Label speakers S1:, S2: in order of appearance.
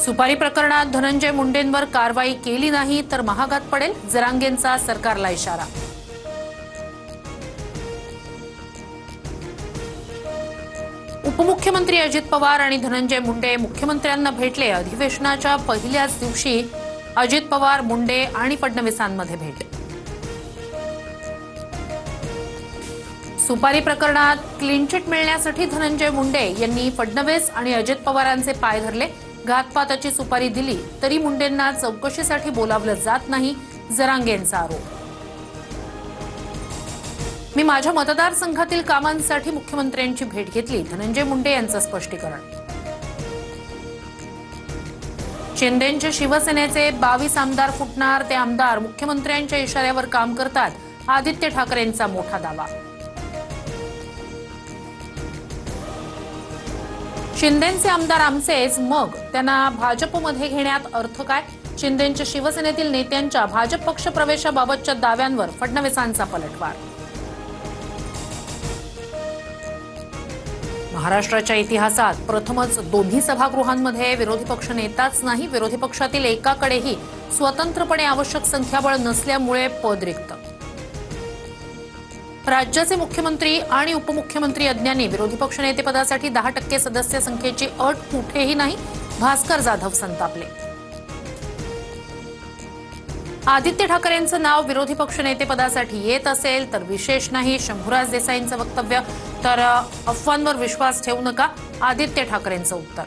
S1: सुपारी प्रकरणात धनंजय मुंडेंवर कारवाई केली नाही तर महागात पडेल, जरांगेंचा सरकारला इशारा। उपमुख्यमंत्री अजित पवार आणि धनंजय मुंडे मुख्यमंत्र्यांना भेटले। अधिवेशनाच्या पहिल्याच दिवशी अजित पवार, मुंडे आणि फडणवीसांमध्ये भेट। सुपारी प्रकरणात क्लीन चिट मिळण्यासाठी धनंजय मुंडे यांनी फडणवीस आणि अजित पवारांचे पाय धरले। घातपाताची सुपारी दिली तरी मुंडेंना चौकशीसाठी बोलावलं जात नाही, जरांगेंचा आरोप। मी माझ्या मतदारसंघातील कामांसाठी मुख्यमंत्र्यांची भेट घेतली, धनंजय मुंडे यांचं स्पष्टीकरण। शिंदेंचे शिवसेनेचे 22 आमदार फुटणार, ते आमदार मुख्यमंत्र्यांच्या इशाऱ्यावर काम करतात, आदित्य ठाकरेंचा मोठा दावा। शिंदेंचे आमदार आमचेच, मग त्यांना भाजपमध्ये घेण्यात अर्थ काय? शिंदेंच्या शिवसेनेतील नेत्यांच्या भाजप पक्ष प्रवेशाबाबतच्या दाव्यांवर फडणवीसांचा पलटवार। महाराष्ट्राच्या इतिहासात प्रथमच दोन्ही सभागृहांमध्ये विरोधी पक्ष नेताच नाही, विरोधी पक्षातील एकाकडेही स्वतंत्रपणे आवश्यक संख्याबळ नसल्यामुळे पद रिक्त। राज्याचे मुख्यमंत्री आणि उपमुख्यमंत्री अज्ञानी, विरोधी पक्षनेतेपदासाठी 10% सदस्य संख्येची अट कुठेही नाही, भास्कर जाधव संतापले। आदित्य ठाकरेंचं नाव विरोधी पक्षनेतेपदासाठी येत असेल तर विशेष नाही, शंभूराज देसाईंचं वक्तव्य। तर अफवांवर विश्वास ठेवू नका, आदित्य ठाकरेंचं उत्तर।